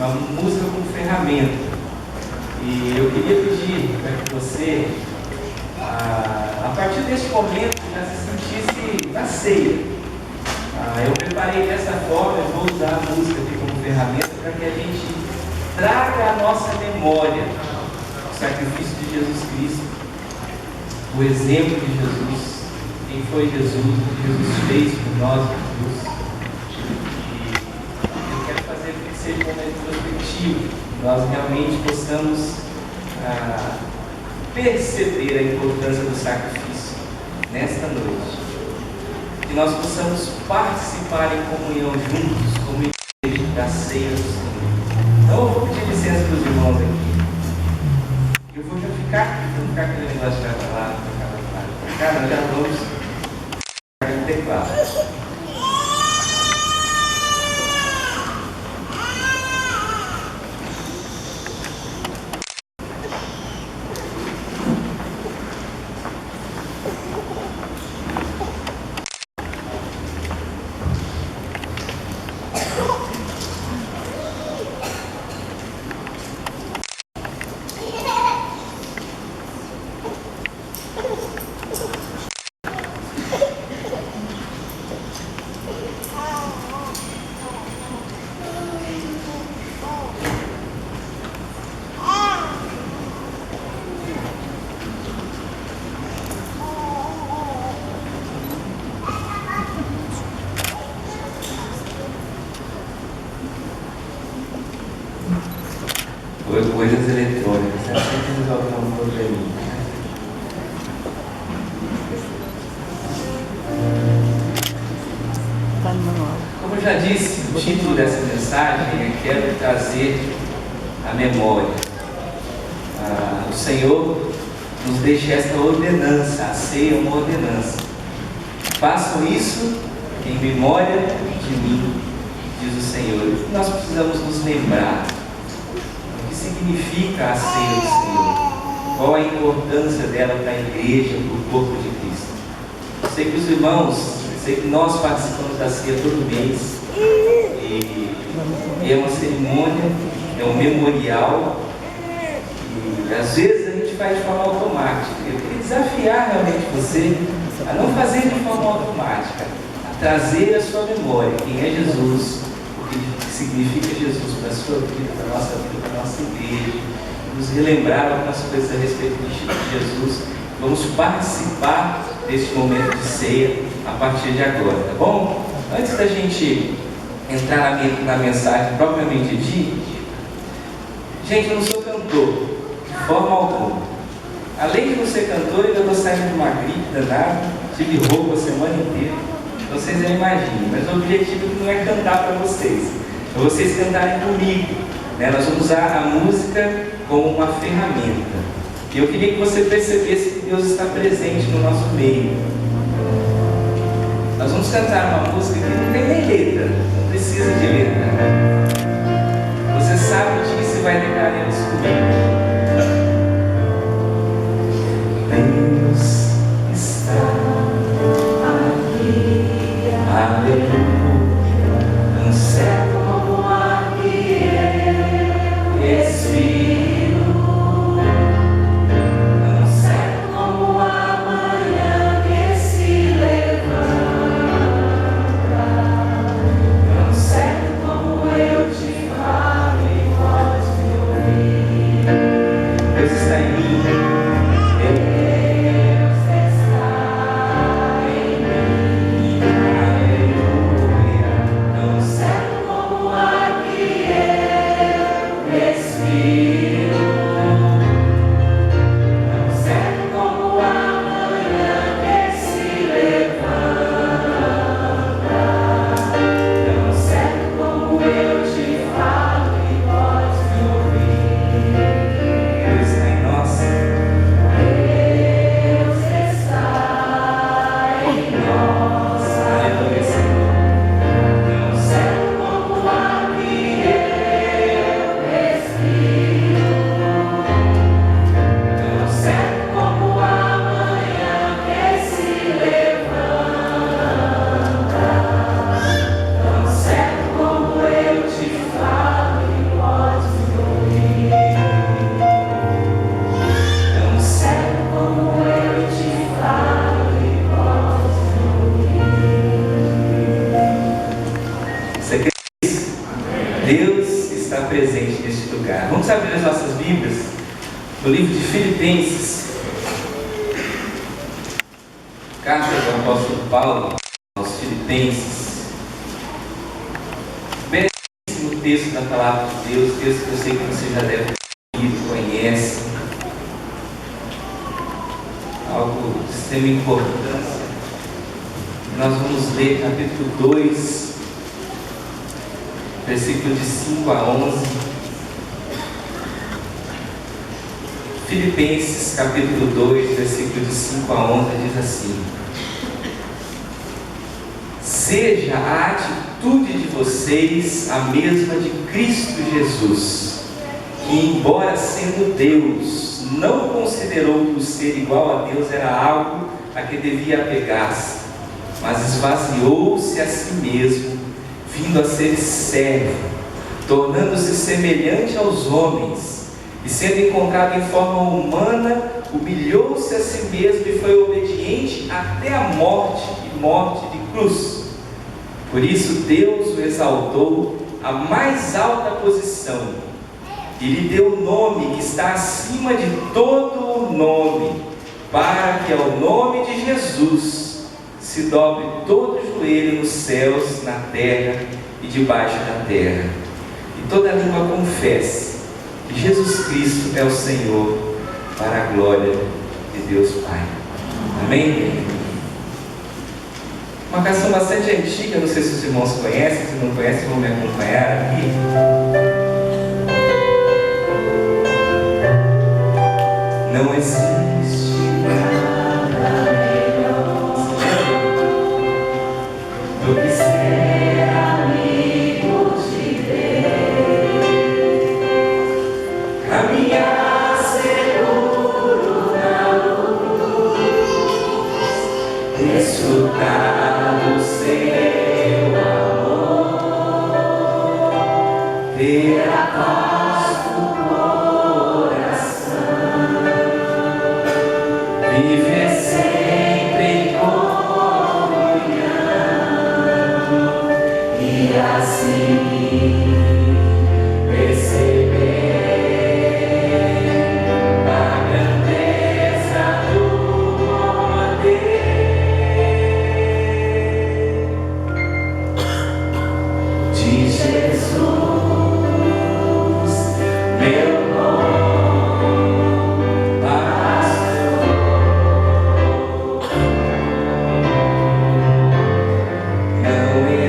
uma música como ferramenta. E eu queria pedir para que você, a partir deste momento, já se sentisse na ceia. Eu preparei dessa forma, eu vou usar a música aqui como ferramenta para que a gente traga à nossa memória o sacrifício de Jesus Cristo, o exemplo de Jesus, quem foi Jesus, o que Jesus fez por nós na cruz. E eu quero fazer com que seja um momento prospectivo, nós realmente possamos perceber a importância do sacrifício nesta noite. Que nós possamos participar em comunhão juntos, como igreja da ceia do Senhor. Então eu vou pedir licença para os irmãos aqui. Eu vou já ficar com aquele negócio de para lá, para cá, nós já vamos ficar no teclado. Coisas eletrônicas, sempre resolver um probleminha. Como eu já disse, o título dessa mensagem é Quero trazer a memória. O Senhor nos deixa esta ordenança, a ceia é uma ordenança. Façam isso em memória de mim, diz o Senhor. E nós precisamos nos lembrar significa a ceia do Senhor, qual a importância dela para a igreja, para o corpo de Cristo. Eu sei que os irmãos, eu sei que nós participamos da ceia todo mês, e é uma cerimônia, é um memorial, e às vezes a gente faz de forma automática. Eu queria desafiar realmente você a não fazer de forma automática, a trazer a sua memória quem é Jesus, o que significa Jesus para a sua vida, para a nossa vida, para a nossa igreja, nos relembrar algumas coisas a respeito de Jesus. Vamos participar deste momento de ceia a partir de agora, tá bom? Antes da gente entrar na mensagem propriamente dita, gente, eu não sou cantor, de forma alguma. Além de não ser cantor, eu estou saindo de uma gripe danada, tive roupa a semana inteira. Vocês já imaginam, mas o objetivo não é cantar para vocês, é vocês cantarem comigo, né? Nós vamos usar a música como uma ferramenta. E eu queria que você percebesse que Deus está presente no nosso meio. Nós vamos cantar uma música que não tem nem letra, não precisa de letra. Você sabe disso e vai declarar isso comigo. Deus está aqui. Aleluia, tão certo como o ar que eu respiro, tão certo como a manhã que se levanta, tão certo como Deus está presente neste lugar. Vamos abrir as nossas Bíblias no livro de Filipenses, carta do apóstolo Paulo aos Filipenses. Belíssimo texto da palavra de Deus, texto que eu sei que você já deve ter ouvido, conhece, algo de extrema importância. Nós vamos ler capítulo 2, versículo de 5 a 11. Filipenses capítulo 2, versículo de 5 a 11 diz assim: seja a atitude de vocês a mesma de Cristo Jesus, que, embora sendo Deus, não considerou que o ser igual a Deus era algo a que devia apegar-se, mas esvaziou-se a si mesmo, vindo a ser servo, tornando-se semelhante aos homens, e sendo encontrado em forma humana, humilhou-se a si mesmo e foi obediente até a morte, e morte de cruz. Por isso Deus o exaltou à mais alta posição e lhe deu o nome que está acima de todo o nome, para que ao nome de Jesus se dobre todo o joelho nos céus, na terra e debaixo da terra, e toda língua confesse que Jesus Cristo é o Senhor, para a glória de Deus Pai. Amém? Uma canção bastante antiga, não sei se os irmãos conhecem, se não conhecem, vão me acompanhar aqui. Não existe nada melhor do que ser amigo de Deus, caminhar seguro na luz, desfrutar do seu amor, ter a paz do coração, viver sempre em comunhão, e assim perceber a grandeza do poder de Jesus, meu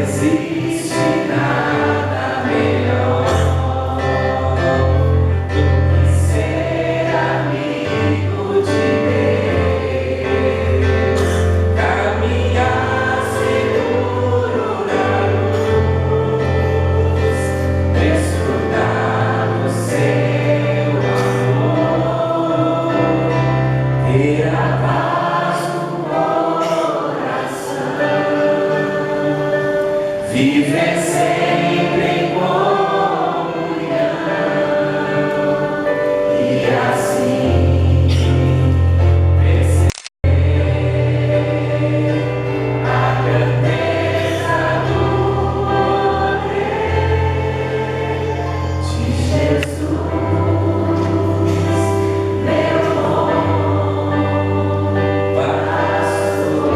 viver sempre em comunhão, e assim perceber a grandeza do poder de Jesus, meu bom pastor.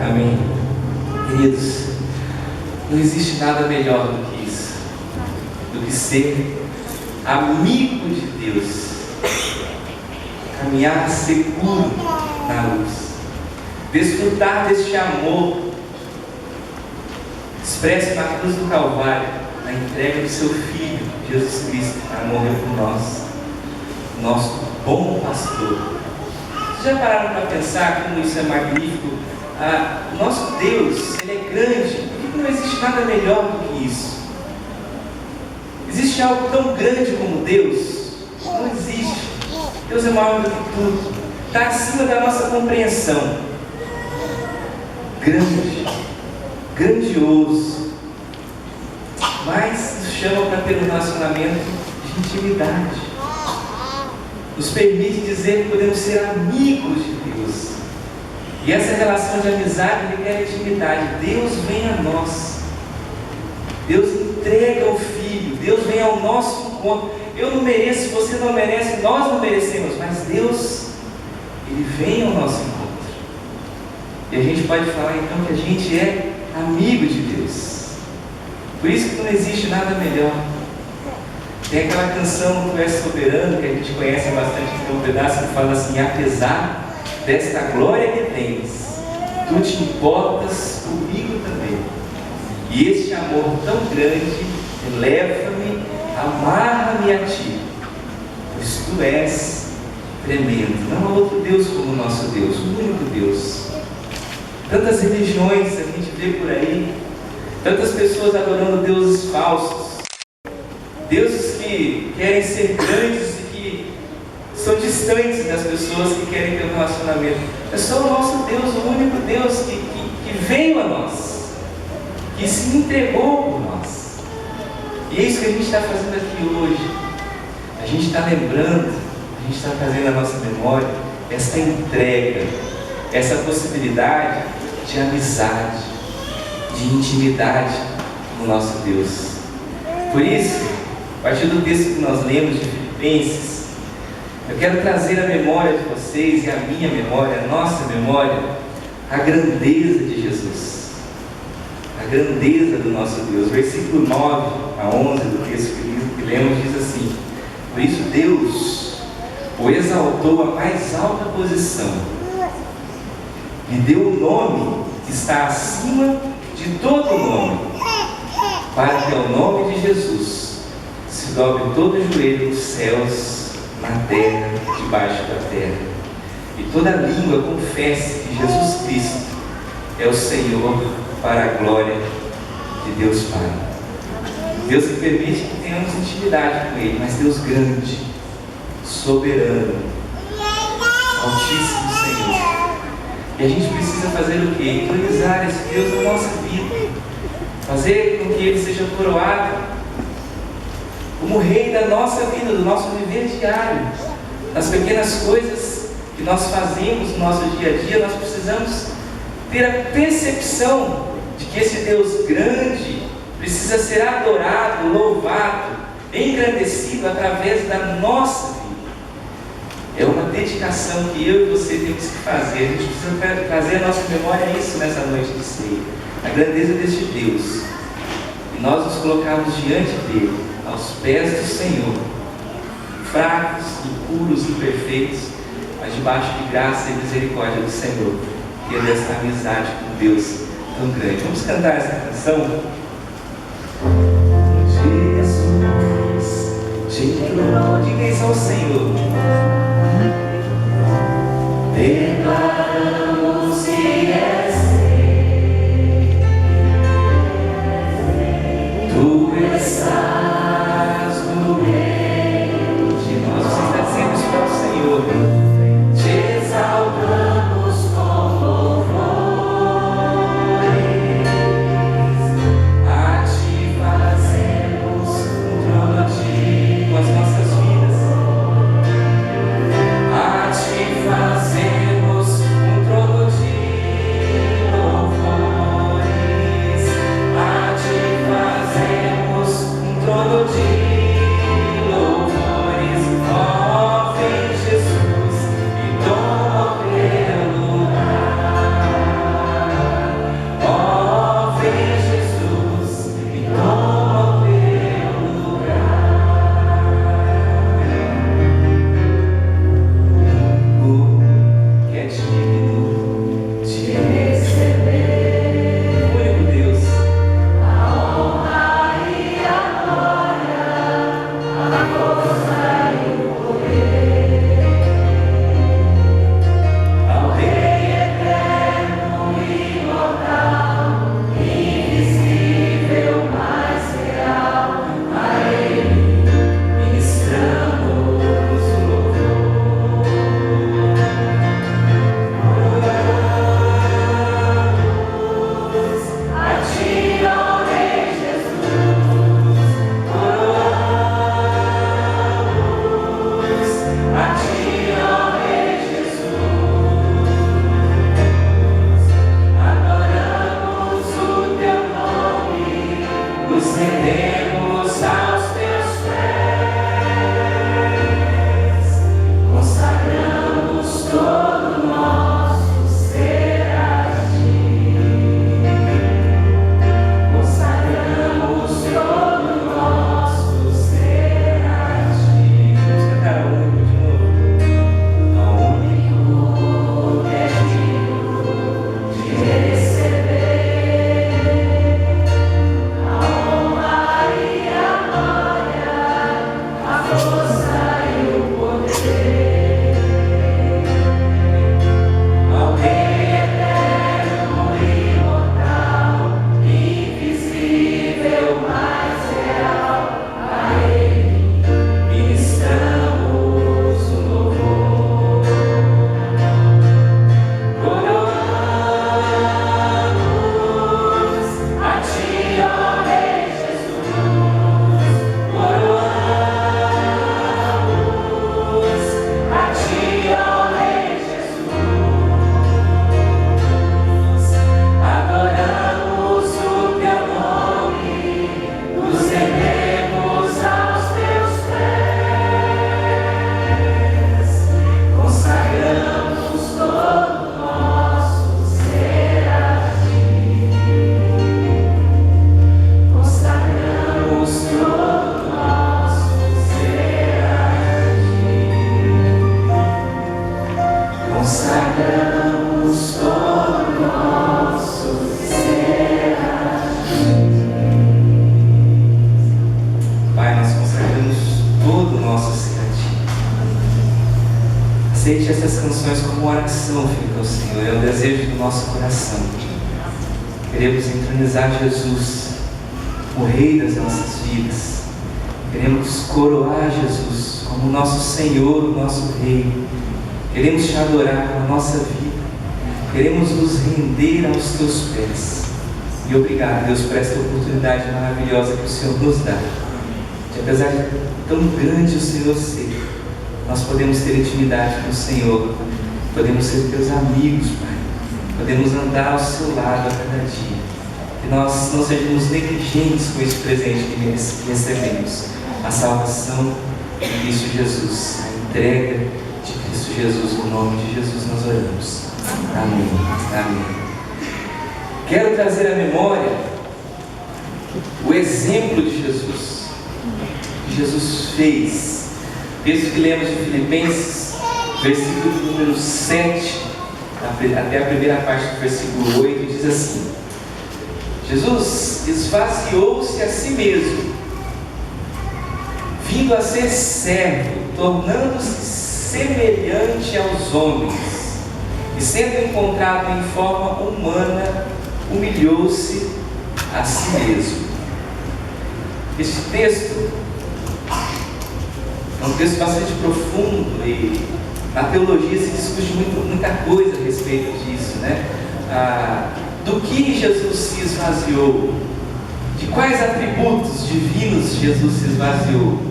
Amém. Queridos, não existe nada melhor do que isso, do que ser amigo de Deus, caminhar seguro na luz, desfrutar deste amor expresso na cruz do Calvário, na entrega do seu Filho, Jesus Cristo, para morrer por nós, nosso bom pastor. Vocês já pararam para pensar como isso é magnífico? Nosso Deus, Ele é grande. Por que não existe nada melhor do que isso? Existe algo tão grande como Deus? Não existe. Deus é maior do que tudo. Está acima da nossa compreensão. Grande, grandioso, mas nos chama para ter um relacionamento de intimidade. Nos permite dizer que podemos ser amigos de Deus. E essa relação de amizade requer intimidade. Deus vem a nós. Deus entrega o Filho. Deus vem ao nosso encontro. Eu não mereço, você não merece, nós não merecemos, mas Deus, Ele vem ao nosso encontro. E a gente pode falar então que a gente é amigo de Deus. Por isso que não existe nada melhor. Tem aquela canção Tu És Soberano, que a gente conhece bastante, tem um pedaço que fala assim: apesar desta glória que tens, Tu te importas comigo também. E este amor tão grande eleva-me, amarra-me a Ti, pois Tu és tremendo. Não há outro Deus como o nosso Deus, o único Deus. Tantas religiões a gente vê por aí, tantas pessoas adorando deuses falsos, deuses que querem ser grandes e que são distantes das pessoas que querem ter um relacionamento. É só o nosso Deus, o único Deus que veio a nós, que se entregou por nós. E é isso que a gente está fazendo aqui hoje. A gente está lembrando, a gente está trazendo à nossa memória essa entrega, essa possibilidade de amizade, de intimidade com o nosso Deus. Por isso, a partir do texto que nós lemos de Filipenses, eu quero trazer à memória de vocês e à minha memória, à nossa memória, a grandeza de Jesus. A grandeza do nosso Deus. Versículo 9 a 11 do texto que lemos diz assim: por isso Deus o exaltou à mais alta posição, lhe deu o nome que está acima de todo nome, para que ao nome de Jesus se dobre todo o joelho nos céus, na terra, debaixo da terra, e toda língua confesse que Jesus Cristo é o Senhor, para a glória de Deus Pai. Deus que permite que tenhamos intimidade com Ele, mas Deus grande, soberano, Altíssimo Senhor. E a gente precisa fazer o quê? Entronizar esse Deus na nossa vida, fazer com que Ele seja coroado como Rei da nossa vida, do nosso viver diário. Nas pequenas coisas que nós fazemos no nosso dia a dia, nós precisamos ter a percepção de que esse Deus grande precisa ser adorado, louvado, engrandecido através da nossa vida. É uma dedicação que eu e você temos que fazer. A gente precisa trazer a nossa memória isso nessa noite de ceia, a grandeza deste Deus, e nós nos colocarmos diante dele, aos pés do Senhor, fracos, impuros, imperfeitos, mas debaixo de graça e misericórdia do Senhor, tendo essa amizade com Deus tão grande. Vamos cantar essa canção? Jesus te entrou, diga isso ao Senhor. Declaramos que és Rei, Tu estás no meio de nós. Você está dizendo isso para o Senhor. Te exaltamos com louvores, a Ti fazemos um trono com as nossas vidas, a Ti fazemos um trono Aceite essas canções como oração feita ao Senhor. É o desejo do nosso coração. Queremos entronizar Jesus, o Rei das nossas vidas. Queremos coroar Jesus como nosso Senhor, o nosso Rei. Queremos te adorar com a nossa vida. Queremos nos render aos teus pés. E obrigado, Deus, por esta oportunidade maravilhosa que o Senhor nos dá. Que apesar de tão grande o Senhor ser, nós podemos ter intimidade com o Senhor. Podemos ser teus amigos, Pai. Podemos andar ao seu lado a cada dia. Que nós não sejamos negligentes com esse presente que recebemos. A salvação de Cristo Jesus. A entrega de Cristo Jesus. No nome de Jesus nós oramos. Amém. Amém. Quero trazer à memória o exemplo de Jesus. Que Jesus fez. Texto que lemos de Filipenses, versículo número 7, até a primeira parte do versículo 8, diz assim: Jesus esvaziou-se a si mesmo, vindo a ser servo, tornando-se semelhante aos homens, e sendo encontrado em forma humana, humilhou-se a si mesmo. Este texto é um texto bastante profundo e na teologia se discute muita coisa a respeito disso, né? Do que Jesus se esvaziou, de quais atributos divinos Jesus se esvaziou.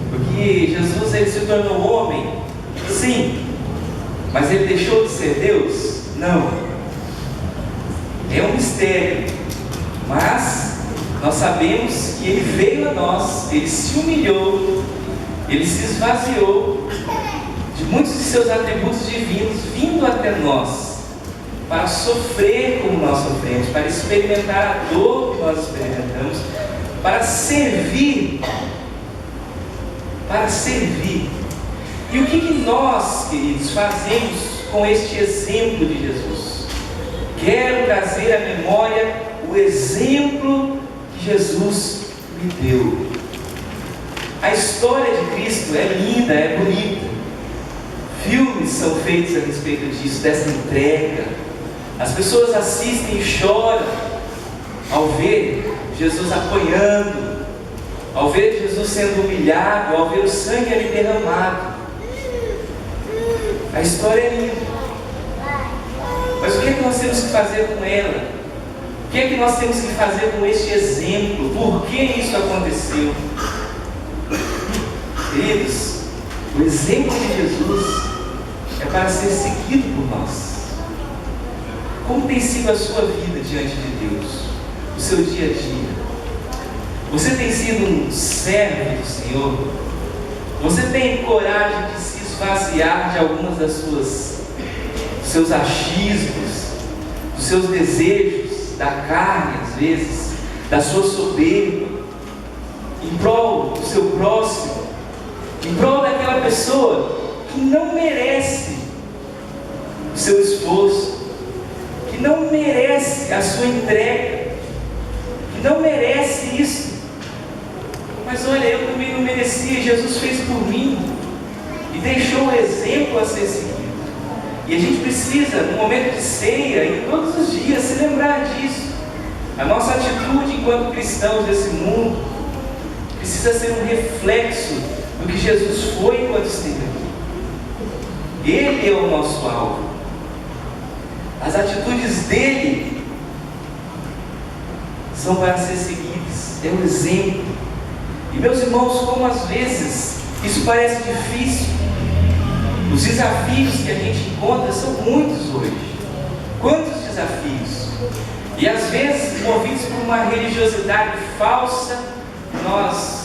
Porque Jesus ele se tornou homem, sim, mas ele deixou de ser Deus? Não. É um mistério, mas nós sabemos que ele veio a nós, ele se humilhou, ele se esvaziou de muitos de seus atributos divinos, vindo até nós, para sofrer como nós sofremos, para experimentar a dor que nós experimentamos, para servir. Para servir. E o que nós, queridos, fazemos com este exemplo de Jesus? Quero trazer à memória o exemplo que Jesus me deu. A história de Cristo é linda, é bonita. Filmes são feitos a respeito disso, dessa entrega. As pessoas assistem e choram ao ver Jesus apanhando, ao ver Jesus sendo humilhado, ao ver o sangue ali derramado. A história é linda. Mas o que é que nós temos que fazer com ela? O que é que nós temos que fazer com este exemplo? Por que isso aconteceu? Queridos, o exemplo de Jesus é para ser seguido por nós. Como tem sido a sua vida diante de Deus? O seu dia a dia? Você tem sido um servo do Senhor? Você tem coragem de se esvaziar de algumas dos seus achismos, dos seus desejos, da carne às vezes, da sua soberba, em prol do seu próximo, em prol daquela pessoa que não merece o seu esforço, que não merece a sua entrega, que não merece isso. Mas olha, eu também não merecia, Jesus fez por mim e deixou o exemplo a ser seguido. E a gente precisa, no momento de ceia e todos os dias, se lembrar disso. A nossa atitude enquanto cristãos desse mundo precisa ser um reflexo do que Jesus foi enquanto esteve aqui. Ele é o nosso alvo. As atitudes dele são para ser seguidas. É um exemplo. E meus irmãos, como às vezes isso parece difícil, os desafios que a gente encontra são muitos hoje. Quantos desafios? E às vezes, movidos por uma religiosidade falsa,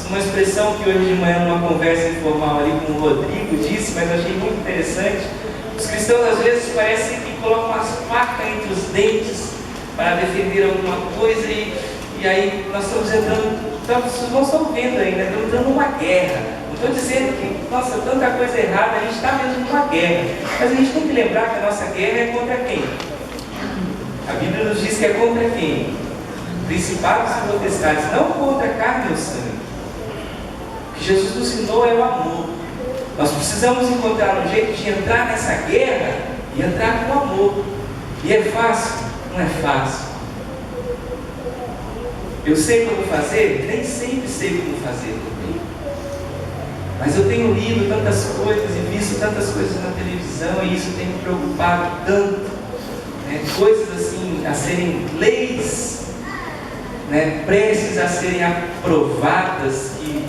uma expressão que hoje de manhã numa conversa informal ali com o Rodrigo disse, mas eu achei muito interessante. Os cristãos às vezes parecem que colocam umas facas entre os dentes para defender alguma coisa e aí nós estamos entrando, vocês não estão vendo ainda, estamos entrando numa guerra. Não estou dizendo que, nossa, tanta coisa errada, a gente está mesmo numa guerra. Mas a gente tem que lembrar que a nossa guerra é contra quem? A Bíblia nos diz que é contra quem? Principados e potestades, não contra a carne ou sangue. O que Jesus nos ensinou é o amor. Nós precisamos encontrar um jeito de entrar nessa guerra e entrar com amor. E é fácil? Não é fácil. Eu sei como fazer? Nem sempre sei como fazer também. Mas eu tenho lido tantas coisas e visto tantas coisas na televisão e isso tem me preocupado tanto. Coisas assim, a serem leis, preces a serem aprovadas, que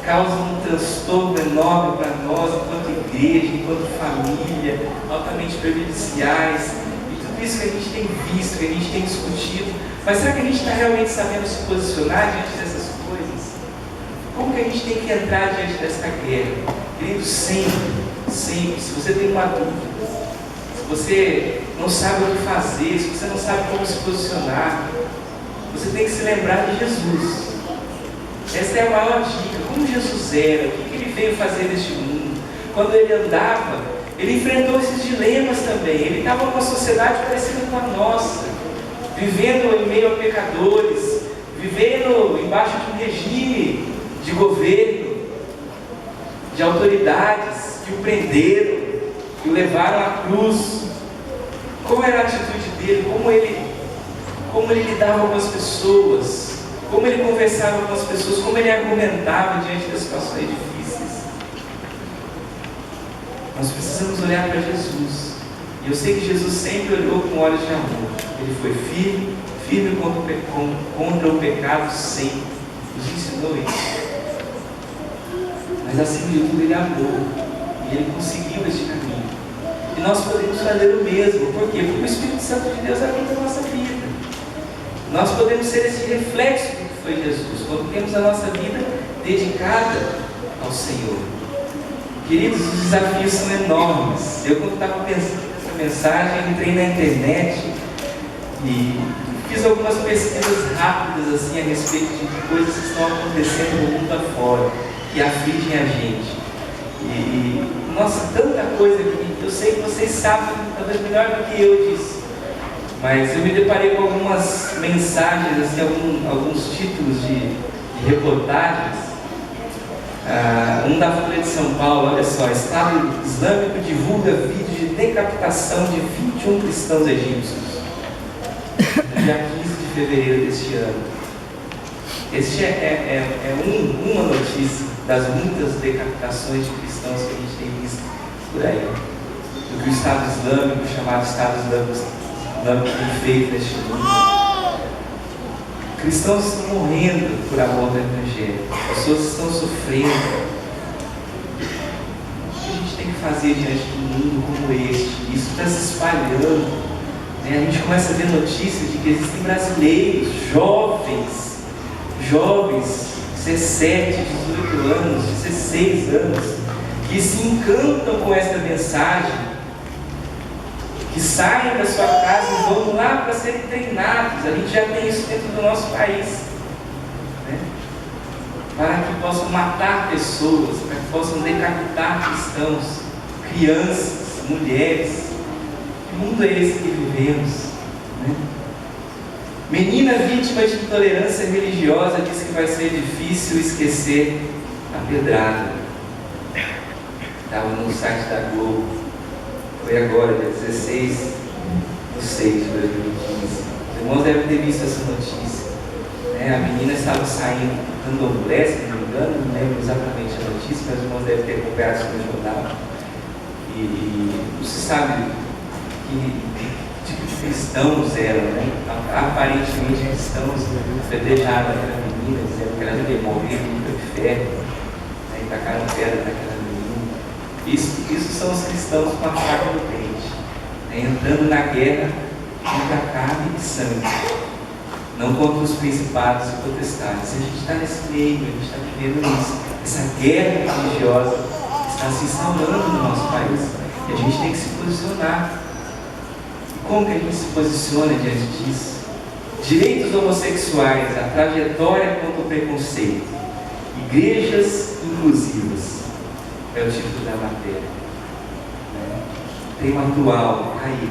causam um transtorno enorme para nós, enquanto igreja, enquanto família, altamente prejudiciais, e tudo isso que a gente tem visto, que a gente tem discutido. Mas será que a gente está realmente sabendo se posicionar diante dessas coisas? Como que a gente tem que entrar diante dessa guerra? Querido, sempre, se você tem uma dúvida, se você não sabe o que fazer, se você não sabe como se posicionar, você tem que se lembrar de Jesus. Essa é a maior dica. Como Jesus era, o que ele veio fazer neste mundo? Quando ele andava, ele enfrentou esses dilemas também. Ele estava numa sociedade parecida com a nossa, vivendo em meio a pecadores, vivendo embaixo de um regime de governo, de autoridades que o prenderam, que o levaram à cruz. Qual era a atitude dele? Como ele lidava com as pessoas, como ele conversava com as pessoas, como ele argumentava diante das situações difíceis. Nós precisamos olhar para Jesus. E eu sei que Jesus sempre olhou com olhos de amor. Ele foi firme contra o pecado sempre. Nos ensinou isso. Mas acima de tudo ele amou. E ele conseguiu este caminho. E nós podemos fazer o mesmo. Por quê? Porque o Espírito Santo de Deus habita a nossa vida. Nós podemos ser esse reflexo do que foi Jesus, quando temos a nossa vida dedicada ao Senhor. Queridos, os desafios são enormes. Eu, quando estava pensando nessa mensagem, entrei na internet e fiz algumas pesquisas rápidas assim, a respeito de coisas que estão acontecendo no mundo afora, que afligem a gente. Nossa, tanta coisa que eu sei que vocês sabem, talvez melhor do que eu disso. Mas eu me deparei com algumas mensagens, assim, alguns títulos de reportagens. Um da Folha de São Paulo, olha só: Estado Islâmico divulga vídeo de decapitação de 21 cristãos egípcios. Dia 15 de fevereiro deste ano. Este uma notícia das muitas decapitações de cristãos que a gente tem visto por aí. Do que o Estado Islâmico, chamado Estado Islâmico, tem feito neste mundo. Cristãos estão morrendo por amor do Evangelho. Pessoas estão sofrendo. O que a gente tem que fazer diante de um mundo como este? Isso está se espalhando. A gente começa a ver notícias de que existem brasileiros, jovens, 17, 18 anos, 16 anos, que se encantam com esta mensagem, que saem da sua casa e vão lá para serem treinados. A gente já tem isso dentro do nosso país, para que possam matar pessoas, para que possam decapitar cristãos, crianças, mulheres. Que mundo é esse que vivemos? Menina vítima de intolerância religiosa diz que vai ser difícil esquecer a pedrada. Estava no site da Globo. Foi agora, dia 16 de 6 de 2015. Os irmãos devem ter visto essa notícia. A menina estava saindo do candomblé, se não me engano, não lembro exatamente a notícia, mas os irmãos devem ter acompanhado isso no jornal. E você sabe que tipo de cristãos eram, aparentemente cristãos, apedrejaram aquela menina, dizendo que ela devia morrer no inferno, e tacaram pedra naquela menina. Isso são os cristãos com a faca no dente, entrando na guerra contra carne e sangue, não contra os principados e potestades. A gente está nesse meio, a gente está vivendo isso. Essa guerra religiosa está se instaurando no nosso país e a gente tem que se posicionar. Como que a gente se posiciona diante disso? Direitos homossexuais, a trajetória contra o preconceito. Igrejas inclusivas. É o título da matéria. Tema atual, aí,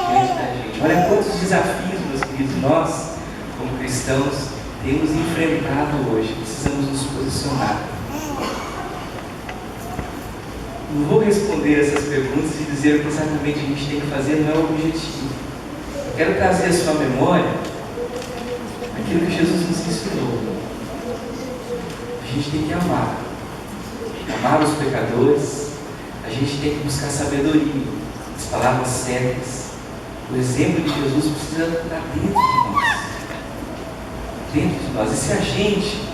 diante da gente. Olha quantos desafios, meus queridos, nós, como cristãos, temos enfrentado hoje. Precisamos nos posicionar. Não vou responder essas perguntas e dizer o que exatamente a gente tem que fazer, não é o objetivo. Eu quero trazer à sua memória aquilo que Jesus nos ensinou. A gente tem que amar os pecadores, a gente tem que buscar sabedoria, as palavras certas. O exemplo de Jesus precisa estar dentro de nós. E se a gente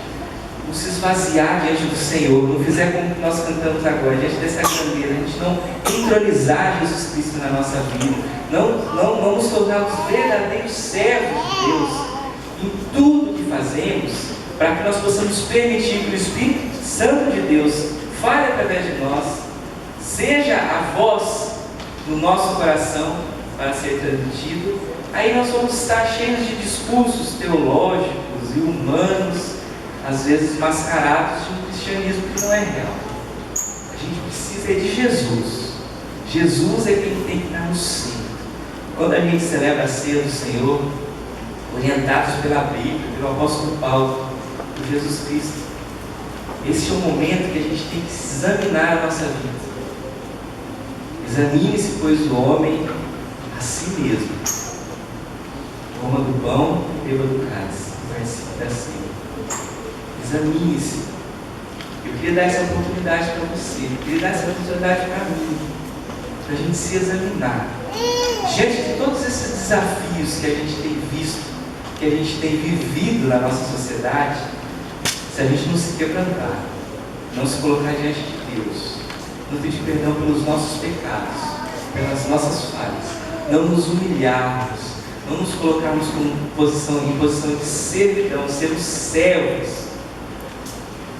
não se esvaziar diante do Senhor, não fizer como nós cantamos agora, diante dessa candeira, a gente não entronizar Jesus Cristo na nossa vida, não nos tornarmos verdadeiros servos de Deus em tudo que fazemos, para que nós possamos permitir que o Espírito Santo de Deus fale através de nós, seja a voz no nosso coração para ser transmitido, aí nós vamos estar cheios de discursos teológicos e humanos, às vezes mascarados de um cristianismo que não é real. A gente precisa de Jesus. Jesus é quem tem que estar no centro. Quando a gente celebra a ceia do Senhor, orientados pela Bíblia, pelo apóstolo Paulo, por Jesus Cristo, esse é o momento que a gente tem que examinar a nossa vida. Examine-se, pois, o homem a si mesmo. Coma do pão e beba do cálice. Participe da ceia. Examine-se. Eu queria dar essa oportunidade para você. Eu queria dar essa oportunidade para mim. Para a gente se examinar. Diante de todos esses desafios que a gente tem visto, que a gente tem vivido na nossa sociedade, se a gente não se quebrantar, não se colocar diante de Deus, não pedir perdão pelos nossos pecados, pelas nossas falhas, não nos humilharmos, não nos colocarmos em posição de servidão, sermos servos,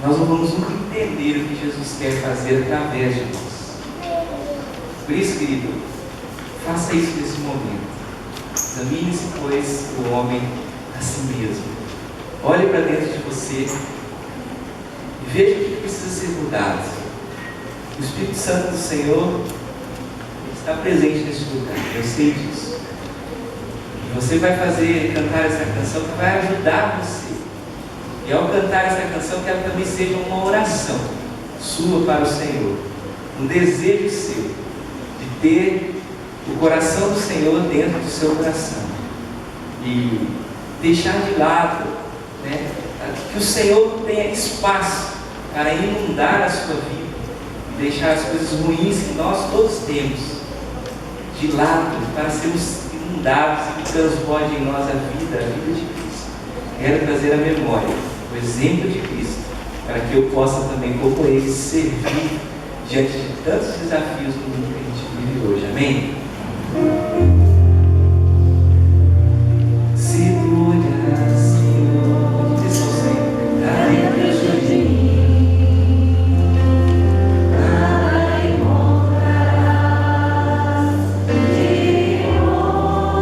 nós não vamos nunca entender o que Jesus quer fazer através de nós. Por isso, querido, faça isso nesse momento. Examine-se, pois, o homem a si mesmo. Olhe para dentro de você e veja o que precisa ser mudado. O Espírito Santo do Senhor está presente nesse lugar, eu sei disso. E você vai cantar essa canção que vai ajudar você. E ao cantar essa canção, que ela também seja uma oração sua para o Senhor, um desejo seu de ter o coração do Senhor dentro do seu coração e deixar de lado, que o Senhor tenha espaço para inundar a sua vida e deixar as coisas ruins que nós todos temos de lado para sermos inundados e que transborde em nós a vida de Cristo. Quero trazer à memória o exemplo de Cristo, para que eu possa também, como Ele, servir diante de tantos desafios do mundo que a gente vive hoje. Amém? Se tu olhar, Senhor, diz ao Senhor, dá dentro de mim, nada encontrarás de bom,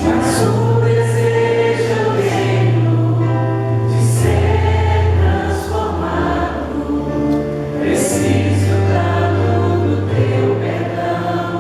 mas o desejo eu tenho de ser transformado, preciso tanto do teu perdão.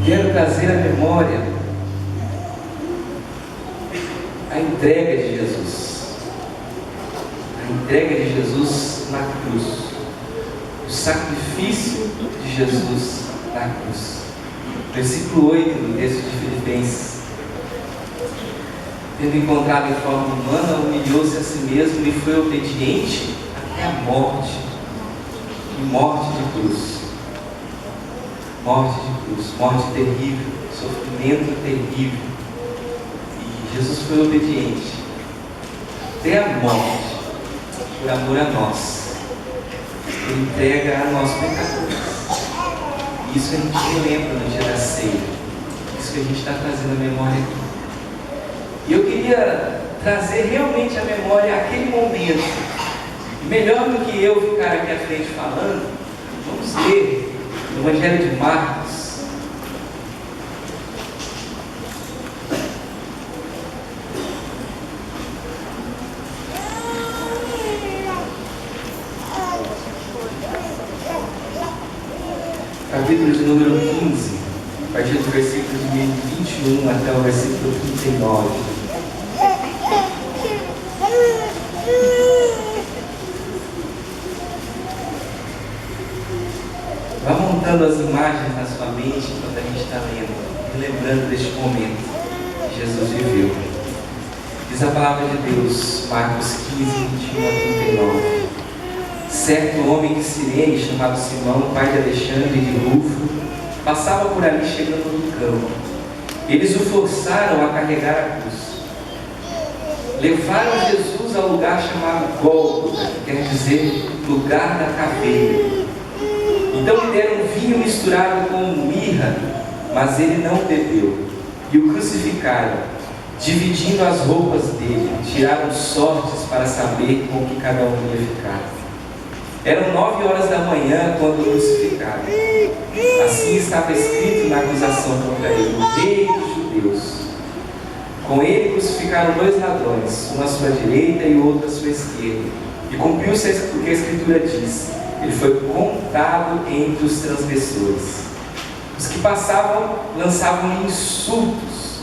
quero trazer à memória a entrega de Jesus. A entrega de Jesus na cruz. O sacrifício de Jesus na cruz. Versículo 8 do texto de Filipenses. Tendo encontrado em forma humana, humilhou-se a si mesmo e foi obediente até a morte. E morte de cruz. Morte de cruz. Morte terrível. Sofrimento terrível. E Jesus foi obediente até a morte, por amor a nós. Ele entrega a nós pecadores. Isso que a gente lembra no dia da ceia. Isso que a gente está trazendo à memória aqui. E eu queria trazer realmente à memória aquele momento. E melhor do que eu ficar aqui à frente falando, vamos ler o Evangelho de Marcos. Capítulo de número 15, a partir do versículo de 21 até o versículo 39. Vá montando as imagens na sua mente enquanto a gente está lendo, lembrando deste momento que Jesus viveu. Diz a palavra de Deus, Marcos 15, 21 a 39. Certo homem de Cirene, chamado Simão, pai de Alexandre e de Rufo, passava por ali chegando do campo. Eles o forçaram a carregar a cruz. Levaram Jesus ao lugar chamado Gólgota, que quer dizer lugar da caveira. Então lhe deram vinho misturado com mirra, mas ele não bebeu. E o crucificaram, dividindo as roupas dele. Tiraram sortes para saber com que cada um ia ficar. Eram 9 horas da manhã quando o crucificaram. Assim estava escrito na acusação contra ele: o rei dos judeus. Com ele crucificaram 2 ladrões, um à sua direita e o outro à sua esquerda. E cumpriu-se o que a Escritura diz: ele foi contado entre os transgressores. Os que passavam lançavam insultos,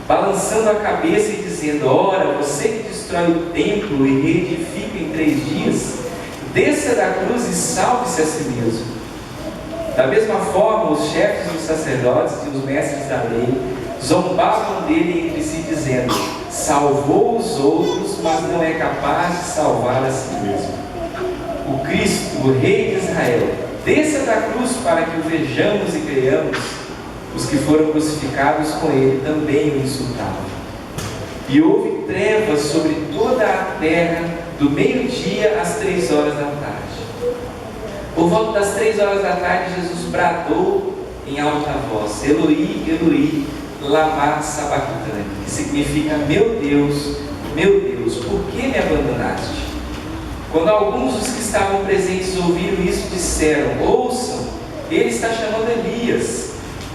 balançando a cabeça e dizendo: ora, você que destrói o templo e reedifica em 3 dias, desça da cruz e salve-se a si mesmo. Da mesma forma, os chefes dos sacerdotes e os mestres da lei zombavam dele entre si, dizendo: salvou os outros, mas não é capaz de salvar a si mesmo. O Cristo, o Rei de Israel, desça da cruz para que o vejamos e creiamos. Os que foram crucificados com ele também o insultavam. E houve trevas sobre toda a terra, do meio-dia às 3 horas da tarde. Por volta das 3 horas da tarde, Jesus bradou em alta voz: Eloi, Eloi, lama sabachthani, que significa: meu Deus, por que me abandonaste? Quando alguns dos que estavam presentes ouviram isso, disseram: ouçam, ele está chamando Elias.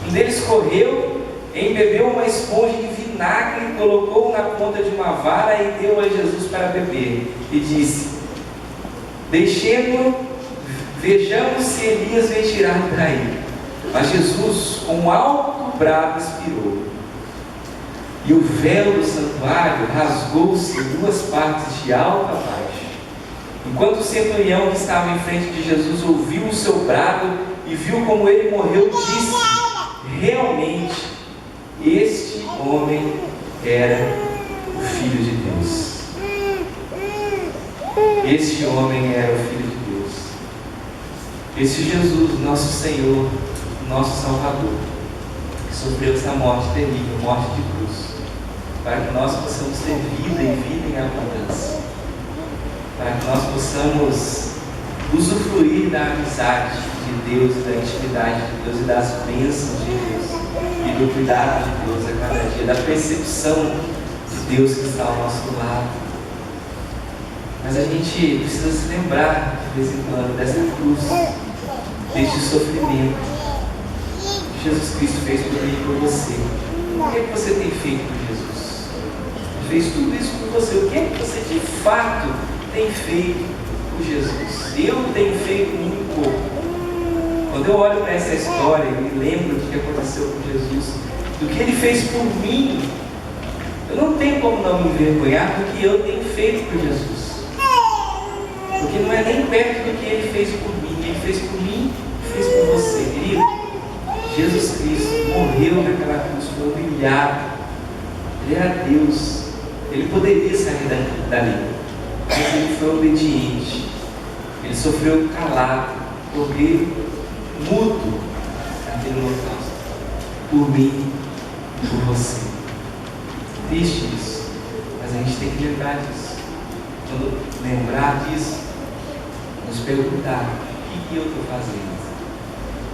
Um deles correu, embebeu uma esponja em vinagre, colocou na ponta de uma vara e deu a Jesus para beber. E disse: deixemo-o, vejamos se Elias vem tirar-o daí. Mas Jesus, com um alto brado, expirou. E o véu do santuário rasgou-se em 2 partes, de alto a baixo. Enquanto o centurião que estava em frente de Jesus ouviu o seu brado e viu como ele morreu, disse: realmente, este homem era o Filho de Deus. Este homem era o Filho de Deus. Esse Jesus, nosso Senhor, nosso Salvador, que sofreu essa morte terrível, morte de cruz, para que nós possamos ter vida e vida em abundância, para que nós possamos usufruir da amizade de Deus, da intimidade de Deus e das bênçãos de Deus e do cuidado de Deus a cada dia, da percepção de Deus que está ao nosso lado. Mas a gente precisa se lembrar de vez em quando dessa cruz, deste sofrimento que Jesus Cristo fez por mim e por você. O que é que você tem feito por Jesus? Ele fez tudo isso por você. O que é que você de fato tem feito por Jesus? Eu tenho feito muito pouco. Quando eu olho para essa história e me lembro do que aconteceu com Jesus, do que Ele fez por mim, eu não tenho como não me envergonhar do que eu tenho feito por Jesus. Porque não é nem perto do que Ele fez por mim. Ele fez por mim e fez por você, querido. Jesus Cristo morreu naquela cruz, foi humilhado. Ele era Deus. Ele poderia sair dali, mas Ele foi obediente. Ele sofreu calado, cordeiro mudo naquele holocausto, por mim e por você. Triste isso, mas a gente tem que lembrar disso. Quando lembrar disso, nos perguntar: o que eu estou fazendo?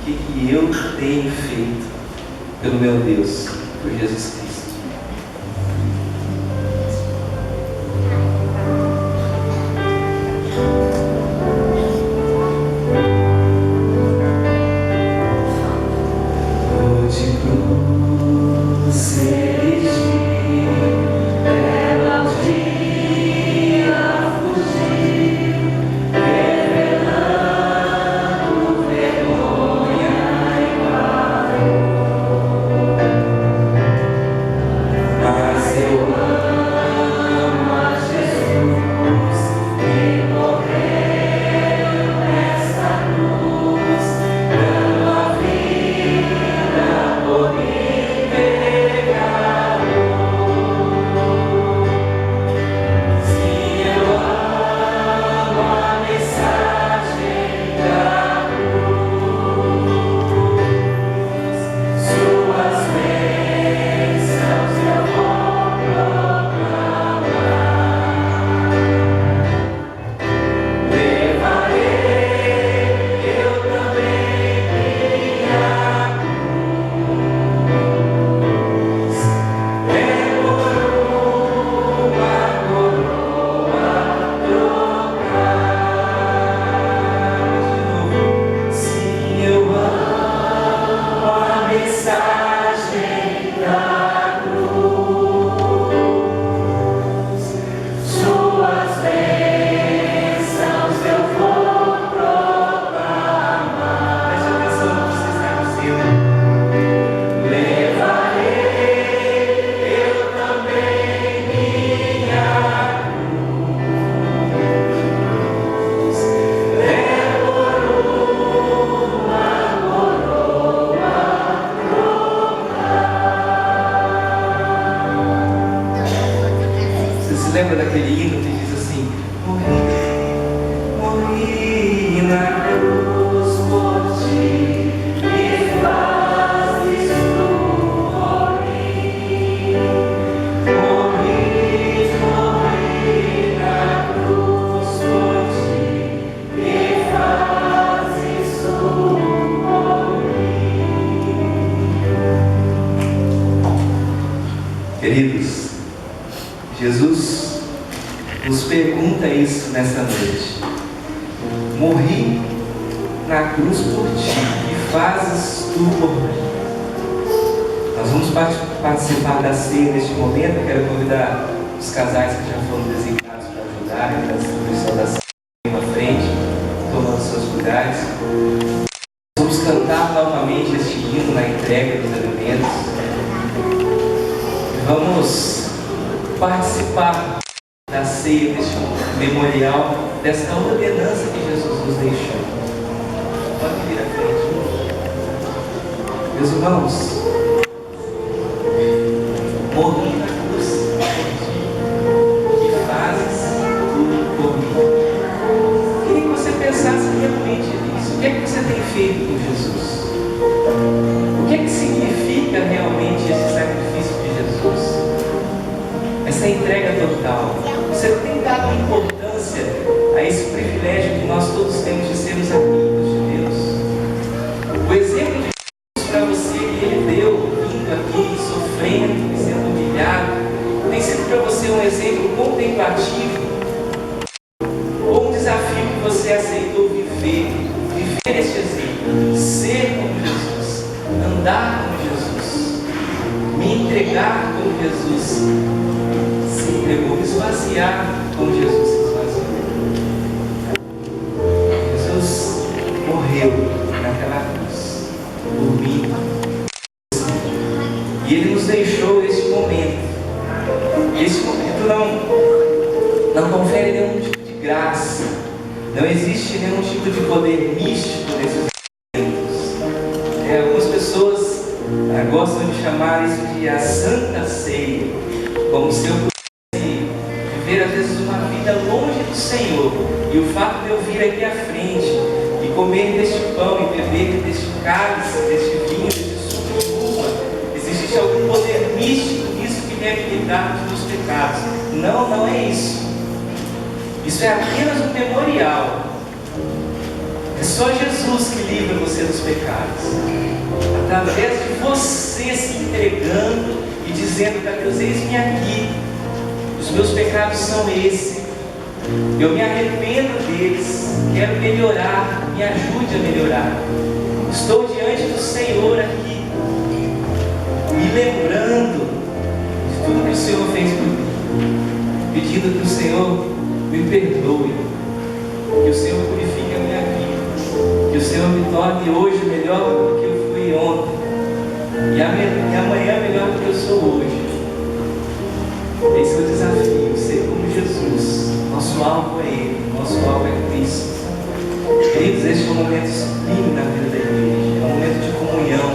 O que eu tenho feito pelo meu Deus, por Jesus Cristo? Lembra daquele hino que diz assim: morri na cruz por ti, e fazes tu por mim. Morri na cruz por ti, e fazes tu por mim. Queridos, Jesus nos pergunta isso nessa noite: morri na cruz por ti, e fazes tu por mim. Nós vamos participar da ceia neste momento. Eu quero convidar os casais que já foram designados para ajudarem na distribuição da ceia à frente, tomando seus lugares. Vamos cantar novamente este hino na entrega dos alimentos. Vamos participar da ceia, deste memorial, desta ordenança que Jesus nos deixou. Pode vir à frente. Meus irmãos, morri na cruz e fazes tudo por mim. Queria que você pensasse realmente nisso. O que é que você tem feito por Jesus? O que é que significa realmente esse sacrifício de Jesus? Essa entrega total. Você tem dado importância a esse privilégio que nós todos temos de sermos amigos de Deus? O exemplo de Jesus para você que Ele deu, vindo aqui, sofrendo e sendo humilhado, tem sido para você um exemplo contemplativo ou um desafio que você aceitou viver este exemplo, ser como Jesus, andar como Jesus, me entregar como Jesus se entregou, me esvaziar como Jesus se esvaziou. Jesus morreu naquela na cruz, por mim. E Ele nos deixou este momento. E esse momento não confere nenhum tipo de graça. Não existe nenhum tipo de poder místico nesses momentos. Algumas pessoas gostam de chamar isso de a Santa Ceia, como se eu pudesse viver às vezes uma vida longe do Senhor. E o fato de eu vir aqui à frente e comer deste pão e beber deste cálice, deste vinho, deste suco de uva, existe algum poder místico nisso que deve me livrar dos meus pecados. Não, não é isso. Isso é apenas um memorial. É só Jesus que livra você dos pecados. Através de você se entregando e dizendo para Deus: eis-me aqui, os meus pecados são esses, eu me arrependo deles, quero melhorar, me ajude a melhorar. Estou diante do Senhor aqui, me lembrando de tudo que o Senhor fez por mim, pedindo que o Senhor me perdoe, que o Senhor purifique a minha vida, que o Senhor me torne hoje melhor do que eu fui ontem, e amanhã melhor do que eu sou hoje. Esse é o desafio, ser como Jesus. Nosso alvo é Ele, nosso alvo é Cristo. Queridos, este é um momento sublime na vida da igreja, é um momento de comunhão.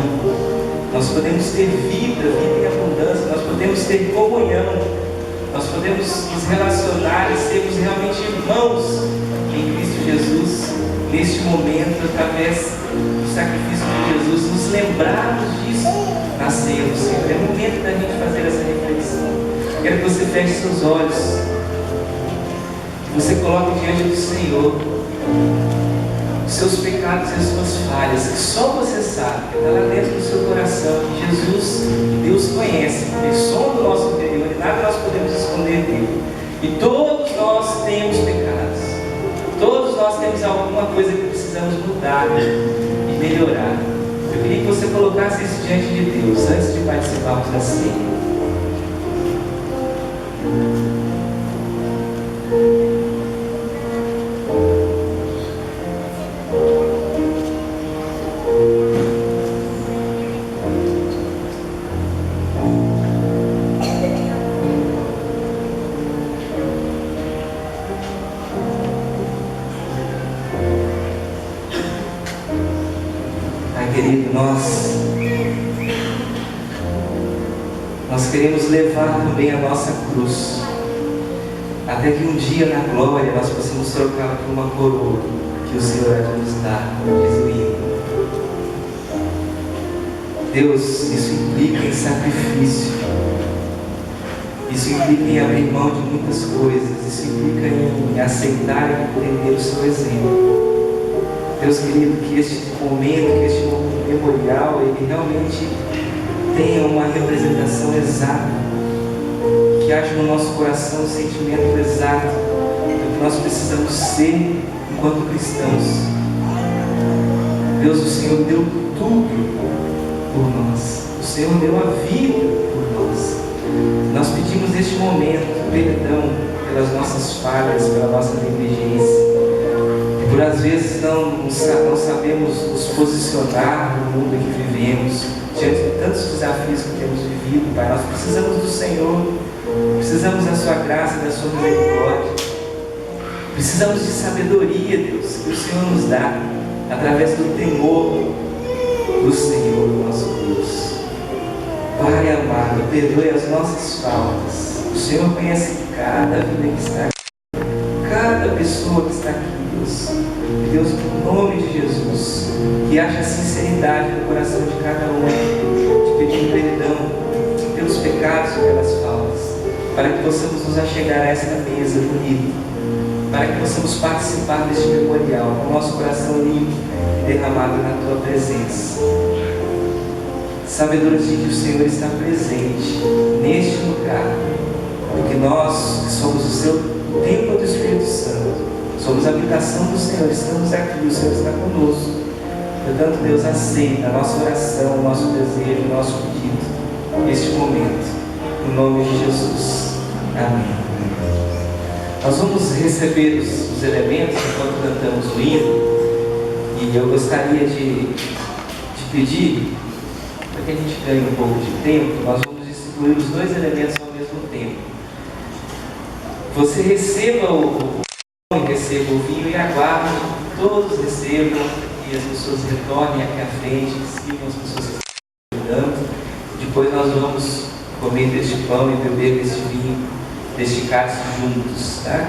Nós podemos ter vida em abundância, nós podemos ter comunhão, nós podemos nos relacionar e sermos realmente irmãos em Cristo Jesus, neste momento, através do sacrifício de Jesus, nos lembrarmos disso na ceia do Senhor. É o momento da gente fazer essa reflexão. Quero que você feche seus olhos, que você coloque diante do Senhor os seus pecados e as suas falhas, que só você sabe, que está lá dentro do seu coração, que Jesus, Deus conhece, que Ele sonda o nosso interior e nada nós podemos esconder dele. E todos nós temos pecados, todos nós temos alguma coisa que precisamos mudar e melhorar. Eu queria que você colocasse isso diante de Deus antes de participarmos da ceia. Querido, nós queremos levar também a nossa cruz, até que um dia na glória nós possamos trocá-la por uma coroa que o Senhor há de nos dar, diz o hino. Deus, isso implica em sacrifício, isso implica em abrir mão de muitas coisas, isso implica em aceitar e compreender o seu exemplo. Deus querido, que este momento, que este memorial, ele realmente tenha uma representação exata, que haja no nosso coração um sentimento exato do que nós precisamos ser enquanto cristãos. Deus, o Senhor deu tudo por nós, o Senhor deu a vida por nós. Nós pedimos neste momento perdão pelas nossas falhas, pela nossa negligência, por às vezes não sabemos nos posicionar no mundo em que vivemos, diante de tantos desafios que temos vivido. Pai, nós precisamos do Senhor, precisamos da Sua graça, da Sua misericórdia, precisamos de sabedoria, Deus, que o Senhor nos dá, através do temor do Senhor, nosso Deus. Pai amado, perdoe as nossas faltas. O Senhor conhece cada vida que está aqui, cada pessoa que está aqui, Deus. Deus, no nome de Jesus, que haja sinceridade no coração de cada um, de pedir perdão pelos pecados e pelas faltas, para que possamos nos achegar a esta mesa bonita, para que possamos participar deste memorial com o nosso coração limpo e derramado na Tua presença. Sabedores de que o Senhor está presente neste lugar, porque nós que somos o Seu templo do Espírito Santo, somos a habitação do Senhor, estamos aqui, o Senhor está conosco. Portanto, Deus, aceita a nossa oração, o nosso desejo, o nosso pedido, neste momento, no nome de Jesus. Amém. Nós vamos receber os elementos enquanto cantamos o hino, E eu gostaria de pedir, para que a gente ganhe um pouco de tempo, nós vamos distribuir os dois elementos ao mesmo tempo. Você receba o pão e receba o vinho e aguarde, todos recebam e as pessoas retornem aqui à frente, sigam as pessoas que estão cuidando. Depois nós vamos comer deste pão e beber deste vinho, deste cálice juntos, tá?